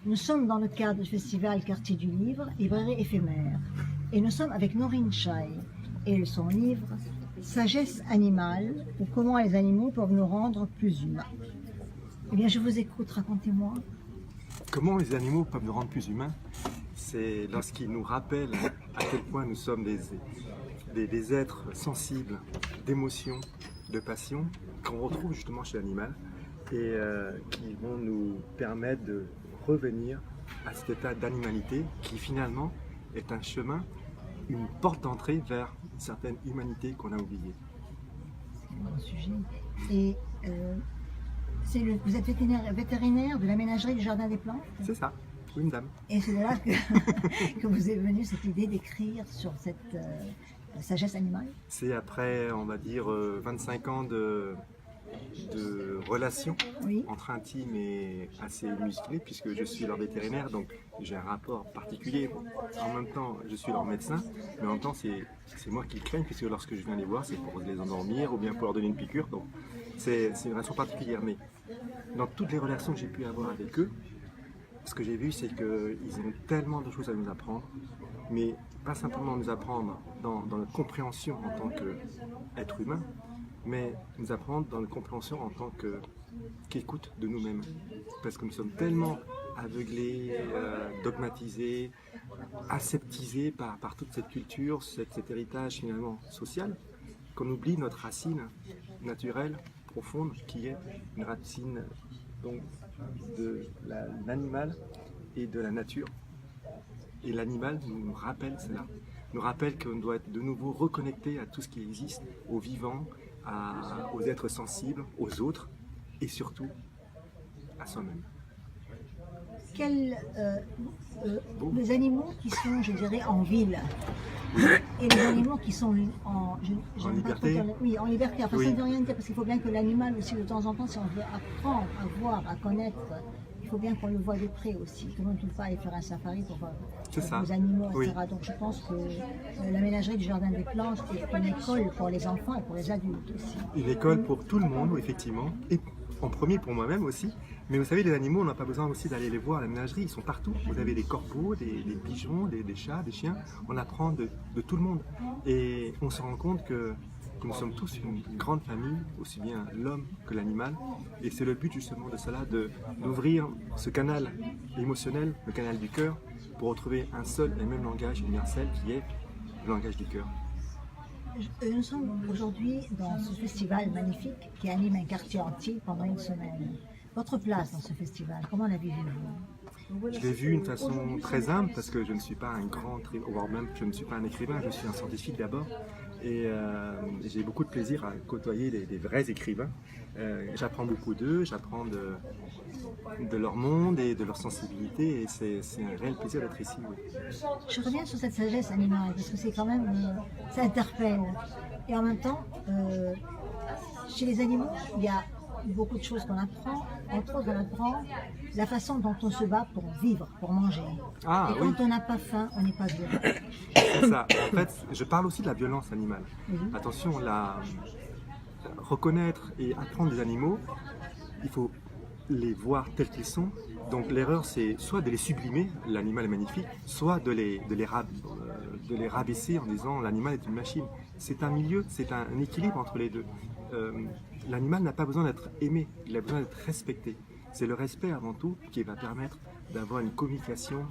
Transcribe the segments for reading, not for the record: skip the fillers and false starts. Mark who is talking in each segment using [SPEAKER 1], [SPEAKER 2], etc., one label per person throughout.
[SPEAKER 1] Nous sommes dans le cadre du festival Quartier du Livre, librairie éphémère. Et nous sommes avec Noreen Chai et son livre Sagesse animale ou comment les animaux peuvent nous rendre plus humains. Eh bien, je vous écoute, racontez-moi.
[SPEAKER 2] Comment les animaux peuvent nous rendre plus humains? C'est lorsqu'ils nous rappellent à quel point nous sommes des êtres sensibles, d'émotions, de passion, qu'on retrouve justement chez l'animal et qui vont nous permettre de revenir à cet état d'animalité qui finalement est un chemin, une porte d'entrée vers une certaine humanité qu'on a oubliée.
[SPEAKER 1] C'est un bon sujet. Et vous êtes vétérinaire de l'aménagerie du Jardin des Plantes?
[SPEAKER 2] C'est ça, une dame.
[SPEAKER 1] Et c'est de là que vous est venue cette idée d'écrire sur cette sagesse animale?
[SPEAKER 2] C'est après, on va dire, 25 ans de relations entre intimes et assez musclées, puisque je suis leur vétérinaire, donc j'ai un rapport particulier. En même temps, je suis leur médecin, mais en même temps, c'est moi qui craigne, puisque lorsque je viens les voir, c'est pour les endormir ou bien pour leur donner une piqûre. Donc c'est une relation particulière. Mais dans toutes les relations que j'ai pu avoir avec eux, ce que j'ai vu, c'est qu'ils ont tellement de choses à nous apprendre, mais pas simplement nous apprendre dans notre compréhension en tant qu'être humain, mais nous apprendre dans notre compréhension en tant qu'écoute de nous-mêmes. Parce que nous sommes tellement aveuglés, dogmatisés, aseptisés par toute cette culture, cet héritage finalement social, qu'on oublie notre racine naturelle, profonde, qui est une racine donc, de l'animal et de la nature. Et l'animal nous rappelle cela, nous rappelle qu'on doit être de nouveau reconnecté à tout ce qui existe, aux vivants, aux êtres sensibles, aux autres et surtout à soi-même.
[SPEAKER 1] Les animaux qui sont, je dirais, en ville et les animaux qui sont en
[SPEAKER 2] liberté.
[SPEAKER 1] Oui, en liberté. Enfin, ça ne veut rien dire parce qu'il faut bien que l'animal aussi, de temps en temps, si on veut apprendre à voir, à connaître, il faut bien qu'on le voit de près aussi. Tout le monde ne peut pas aller faire un safari pour voir les animaux, etc. Oui. Donc je pense que l'aménagerie du Jardin des Plantes est une école pour les enfants et pour les adultes aussi.
[SPEAKER 2] Une école pour tout le monde, effectivement, et en premier pour moi-même aussi. Mais vous savez, les animaux, on n'a pas besoin aussi d'aller les voir à la ménagerie, ils sont partout. Vous avez des corbeaux, des pigeons, des chats, des chiens. On apprend de tout le monde. Et on se rend compte que nous sommes tous une grande famille, aussi bien l'homme que l'animal. Et c'est le but justement de cela, d'ouvrir ce canal émotionnel, le canal du cœur, pour retrouver un seul et même langage universel qui est le langage du cœur.
[SPEAKER 1] Nous sommes aujourd'hui dans ce festival magnifique qui anime un quartier entier pendant une semaine. Votre place dans ce festival, comment la vivez-vous?
[SPEAKER 2] Je l'ai vu d'une façon très humble parce que je ne suis pas un grand, voire même je ne suis pas un écrivain, je suis un scientifique d'abord. Et j'ai beaucoup de plaisir à côtoyer des vrais écrivains. J'apprends beaucoup d'eux, j'apprends de leur monde et de leur sensibilité et c'est un réel plaisir d'être ici. Oui.
[SPEAKER 1] Je reviens sur cette sagesse animale parce que c'est quand même, ça interpelle. Et en même temps, chez les animaux, il y a beaucoup de choses qu'on apprend. Entre autres, on apprend la façon dont on se bat pour vivre, pour manger.
[SPEAKER 2] Ah,
[SPEAKER 1] et quand on n'a pas faim, on n'est pas violent.
[SPEAKER 2] C'est ça. En fait, je parle aussi de la violence animale. Attention, reconnaître et apprendre des animaux, il faut les voir tels qu'ils sont. Donc l'erreur, c'est soit de les sublimer, l'animal est magnifique, soit de les rabaisser en disant l'animal est une machine. C'est un milieu, c'est un équilibre entre les deux. L'animal n'a pas besoin d'être aimé, il a besoin d'être respecté. C'est le respect avant tout qui va permettre d'avoir une communication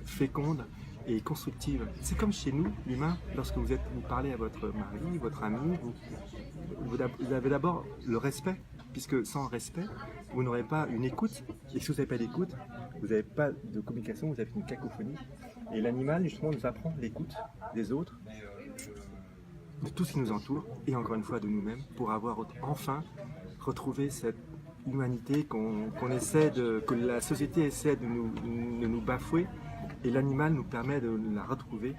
[SPEAKER 2] féconde et constructive. C'est comme chez nous, l'humain, lorsque vous parlez à votre mari, votre ami, vous avez d'abord le respect, puisque sans respect, vous n'aurez pas une écoute, et si vous n'avez pas d'écoute, vous n'avez pas de communication, vous avez une cacophonie. Et l'animal, justement, nous apprend l'écoute des autres, de tout ce qui nous entoure, et encore une fois de nous-mêmes, pour avoir enfin retrouvé cette humanité que la société essaie de nous bafouer, et l'animal nous permet de la retrouver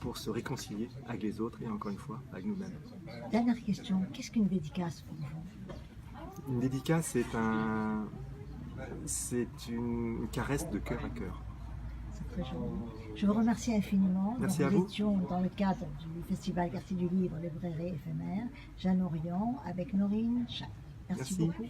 [SPEAKER 2] pour se réconcilier avec les autres et encore une fois avec nous-mêmes.
[SPEAKER 1] Dernière question, qu'est-ce qu'une dédicace pour vous?
[SPEAKER 2] Une dédicace, c'est une caresse de cœur à cœur.
[SPEAKER 1] C'est très joli. Je vous remercie infiniment.
[SPEAKER 2] Merci à vous.
[SPEAKER 1] Nous étions dans le cadre du festival Quartier du Livre, librairie éphémère, Jeanne Orion avec Noreen Chai. Merci beaucoup.